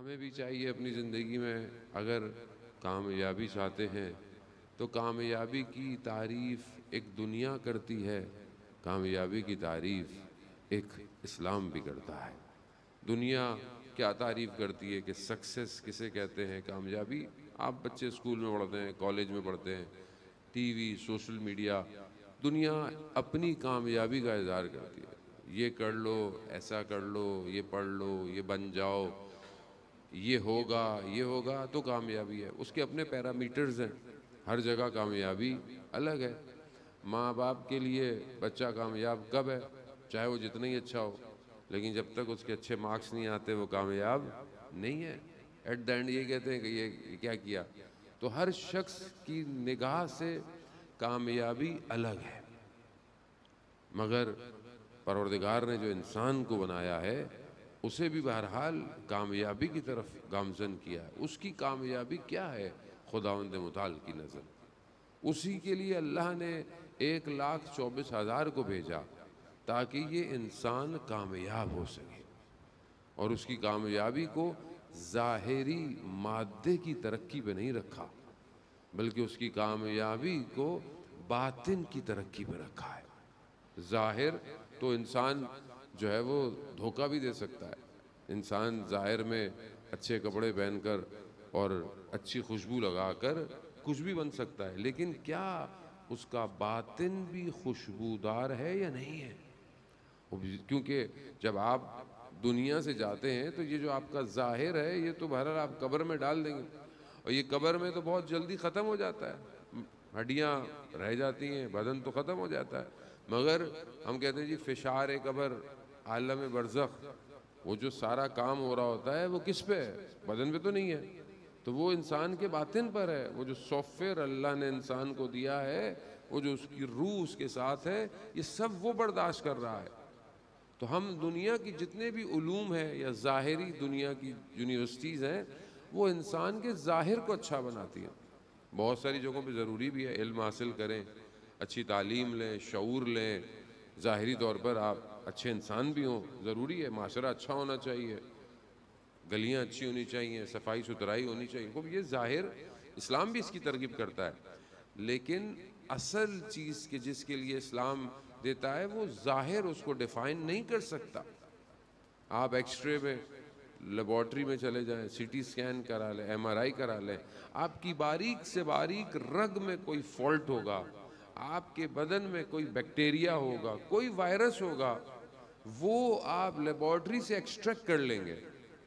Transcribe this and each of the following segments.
ہمیں بھی چاہیے اپنی زندگی میں اگر کامیابی چاہتے ہیں تو کامیابی کی تعریف ایک دنیا کرتی ہے، کامیابی کی تعریف ایک اسلام بھی کرتا ہے۔ دنیا کیا تعریف کرتی ہے کہ سکسیس کسے کہتے ہیں، کامیابی؟ آپ بچے اسکول میں پڑھتے ہیں، کالج میں پڑھتے ہیں، ٹی وی، سوشل میڈیا، دنیا اپنی کامیابی کا اظہار کرتی ہے۔ یہ کر لو، ایسا کر لو، یہ پڑھ لو، یہ بن جاؤ، یہ ہوگا تو کامیابی ہے۔ اس کے اپنے پیرامیٹرز ہیں، ہر جگہ کامیابی الگ ہے۔ ماں باپ کے لیے بچہ کامیاب کب ہے؟ چاہے وہ جتنا ہی اچھا ہو، لیکن جب تک اس کے اچھے مارکس نہیں آتے وہ کامیاب نہیں ہے۔ ایٹ دا اینڈ یہ کہتے ہیں کہ یہ کیا کیا؟ تو ہر شخص کی نگاہ سے کامیابی الگ ہے، مگر پروردگار نے جو انسان کو بنایا ہے اسے بھی بہرحال کامیابی کی طرف گامزن کیا ہے۔ اس کی کامیابی کیا ہے خداوند متعال کی نظر؟ اسی کے لیے اللہ نے 1,24,000 کو بھیجا تاکہ یہ انسان کامیاب ہو سکے، اور اس کی کامیابی کو ظاہری مادے کی ترقی پہ نہیں رکھا، بلکہ اس کی کامیابی کو باطن کی ترقی پہ رکھا ہے۔ ظاہر تو انسان جو ہے وہ دھوکہ بھی دے سکتا ہے، انسان ظاہر میں اچھے کپڑے پہن کر اور اچھی خوشبو لگا کر کچھ بھی بن سکتا ہے، لیکن کیا اس کا باطن بھی خوشبودار ہے یا نہیں ہے؟ کیونکہ جب آپ دنیا سے جاتے ہیں تو یہ جو آپ کا ظاہر ہے یہ تو بہرحال آپ قبر میں ڈال دیں گے، اور یہ قبر میں تو بہت جلدی ختم ہو جاتا ہے، ہڈیاں رہ جاتی ہیں، بدن تو ختم ہو جاتا ہے، مگر ہم کہتے ہیں جی فشار قبر، عالم برزخ، وہ جو سارا کام ہو رہا ہوتا ہے وہ کس پہ ہے؟ بدن پہ تو نہیں ہے، تو وہ انسان کے باطن پر ہے۔ وہ جو سافٹ ویئر اللہ نے انسان کو دیا ہے، وہ جو اس کی روح اس کے ساتھ ہے، یہ سب وہ برداشت کر رہا ہے۔ تو ہم دنیا کی جتنے بھی علوم ہیں یا ظاہری دنیا کی یونیورسٹیز ہیں، وہ انسان کے ظاہر کو اچھا بناتی ہیں۔ بہت ساری جگہوں پہ ضروری بھی ہے علم حاصل کریں، اچھی تعلیم لیں، شعور لیں، ظاہری طور پر آپ اچھے انسان بھی ہوں، ضروری ہے، معاشرہ اچھا ہونا چاہیے، گلیاں اچھی ہونی چاہیے، صفائی ستھرائی ہونی چاہیے، خوب یہ ظاہر اسلام بھی اس کی ترغیب کرتا ہے، لیکن اصل چیز کہ جس کے لیے اسلام دیتا ہے وہ ظاہر اس کو ڈیفائن نہیں کر سکتا۔ آپ ایکس رے میں لیبارٹری میں چلے جائیں، سی ٹی سکین کرا لیں، ایم آر آئی کرا لیں، آپ کی باریک سے باریک رگ میں کوئی فالٹ ہوگا، آپ کے بدن میں کوئی بیکٹیریا ہوگا، کوئی وائرس ہوگا، وہ آپ لیبارٹری سے ایکسٹریکٹ کر لیں گے،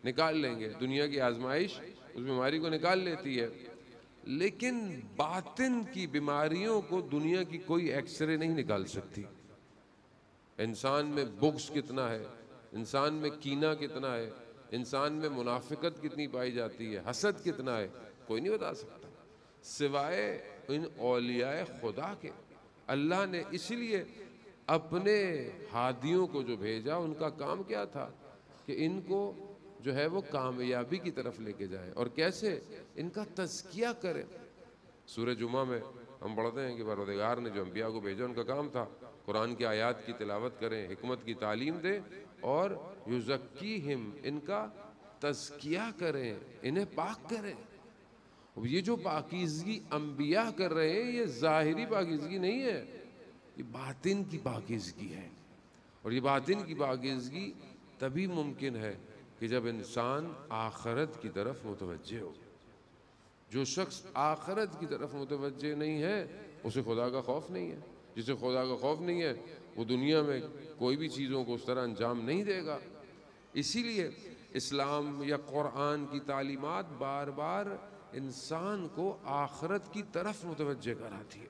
نکال لیں گے۔ دنیا کی آزمائش اس بیماری کو نکال لیتی ہے، لیکن باطن کی بیماریوں کو دنیا کی کوئی ایکس رے نہیں نکال سکتی۔ انسان میں بغض کتنا ہے، انسان میں کینہ کتنا ہے، انسان میں منافقت کتنی پائی جاتی ہے، حسد کتنا ہے، کوئی نہیں بتا سکتا سوائے ان اولیاء خدا کے۔ اللہ نے اسی لیے اپنے ہادیوں کو جو بھیجا، ان کا کام کیا تھا کہ ان کو جو ہے وہ کامیابی کی طرف لے کے جائے، اور کیسے؟ ان کا تزکیہ کرے۔ سورہ جمعہ میں ہم پڑھتے ہیں کہ پروردگار نے جو انبیاء کو بھیجا ان کا کام تھا قرآن کی آیات کی تلاوت کریں، حکمت کی تعلیم دیں، اور یزکیہم، ان کا تزکیہ کریں، انہیں پاک کریں۔ یہ جو پاکیزگی انبیاء کر رہے ہیں یہ ظاہری پاکیزگی نہیں ہے، یہ باطن کی پاکیزگی ہے، اور یہ باطن کی پاکیزگی تبھی ممکن ہے کہ جب انسان آخرت کی طرف متوجہ ہو۔ جو شخص آخرت کی طرف متوجہ نہیں ہے اسے خدا کا خوف نہیں ہے، جسے خدا کا خوف نہیں ہے وہ دنیا میں کوئی بھی چیزوں کو اس طرح انجام نہیں دے گا۔ اسی لیے اسلام یا قرآن کی تعلیمات بار بار انسان کو آخرت کی طرف متوجہ کراتی ہے۔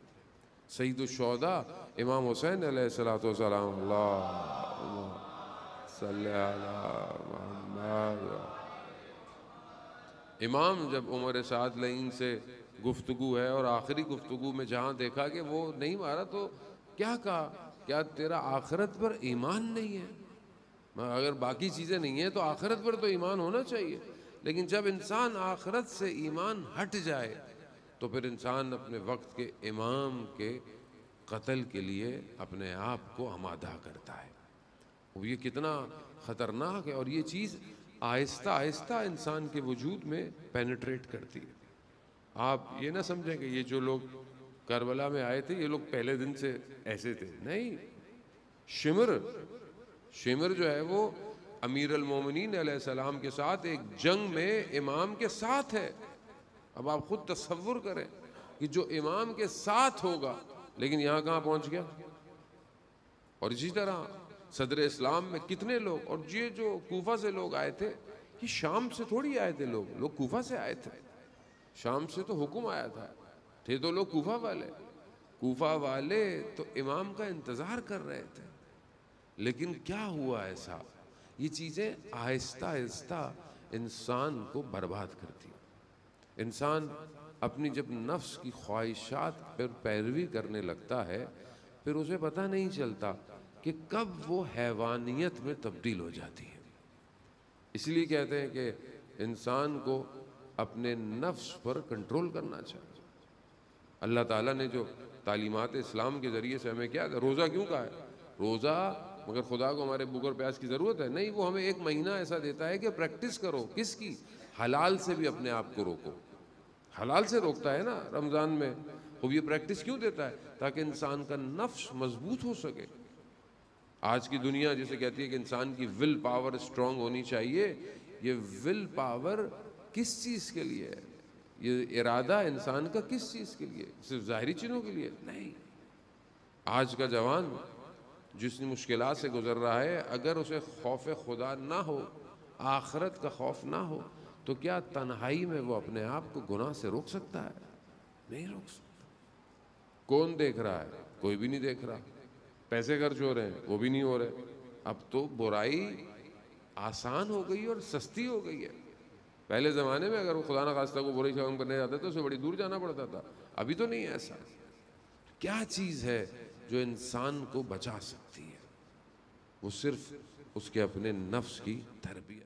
سید الشہداء امام حسین علیہ السلام، اللہم صلی علی محمد، امام جب عمر سعد لعین سے گفتگو ہے اور آخری گفتگو میں جہاں دیکھا کہ وہ نہیں مارا تو کیا کہا؟ کیا تیرا آخرت پر ایمان نہیں ہے؟ اگر باقی چیزیں نہیں ہیں تو آخرت پر تو ایمان ہونا چاہیے، لیکن جب انسان آخرت سے ایمان ہٹ جائے تو پھر انسان اپنے وقت کے امام کے قتل کے لیے اپنے آپ کو آمادہ کرتا ہے۔ وہ یہ کتنا خطرناک ہے، اور یہ چیز آہستہ آہستہ انسان کے وجود میں پینیٹریٹ کرتی ہے. آپ یہ نہ سمجھیں کہ یہ جو لوگ کربلا میں آئے تھے یہ لوگ پہلے دن سے ایسے تھے، نہیں. شمر جو ہے وہ امیر المومنین علیہ السلام کے ساتھ ایک جنگ میں امام کے ساتھ ہے. اب آپ خود تصور کریں کہ جو امام کے ساتھ ہوگا لیکن یہاں کہاں پہنچ گیا. اور اسی طرح صدر اسلام میں کتنے لوگ، اور یہ جو کوفہ سے لوگ آئے تھے یہ شام سے تھوڑی آئے تھے، لوگ کوفہ سے آئے تھے. شام سے تو حکم آیا تھے تو لوگ کوفہ والے تو امام کا انتظار کر رہے تھے. لیکن کیا ہوا ایسا؟ یہ چیزیں آہستہ آہستہ انسان کو برباد کرتی ہیں. انسان اپنی جب نفس کی خواہشات پر پیروی کرنے لگتا ہے پھر اسے پتہ نہیں چلتا کہ کب وہ حیوانیت میں تبدیل ہو جاتی ہے. اس لیے کہتے ہیں کہ انسان کو اپنے نفس پر کنٹرول کرنا چاہیے. اللہ تعالیٰ نے جو تعلیمات اسلام کے ذریعے سے ہمیں کیا، روزہ کیوں کہا ہے؟ روزہ مگر خدا کو ہمارے بھوک اور پیاس کی ضرورت ہے؟ نہیں، وہ ہمیں ایک مہینہ ایسا دیتا ہے کہ پریکٹس کرو. کس کی؟ حلال سے بھی اپنے آپ کو روکو. حلال سے روکتا ہے نا رمضان میں. خوب یہ پریکٹس کیوں دیتا ہے؟ تاکہ انسان کا نفس مضبوط ہو سکے. آج کی دنیا جسے کہتی ہے کہ انسان کی ول پاور اسٹرانگ ہونی چاہیے، یہ ول پاور کس چیز کے لیے ہے؟ یہ ارادہ انسان کا کس چیز کے لیے؟ صرف ظاہری چیزوں کے لیے نہیں. آج کا جوان جس مشکلات سے گزر رہا ہے، اگر اسے خوف خدا نہ ہو، آخرت کا خوف نہ ہو، تو کیا تنہائی میں وہ اپنے آپ کو گناہ سے روک سکتا ہے؟ نہیں روک سکتا. کون دیکھ رہا ہے؟ کوئی بھی نہیں دیکھ رہا. پیسے خرچ ہو رہے ہیں؟ وہ بھی نہیں ہو رہے. اب تو برائی آسان ہو گئی اور سستی ہو گئی ہے. پہلے زمانے میں اگر وہ خدا نخواستہ کو برائی کام کرنے جاتا تو اسے بڑی دور جانا پڑتا تھا. ابھی تو نہیں ہے ایسا. کیا چیز ہے جو انسان کو بچا سکتی ہے؟ وہ صرف اس کے اپنے نفس کی تربیت.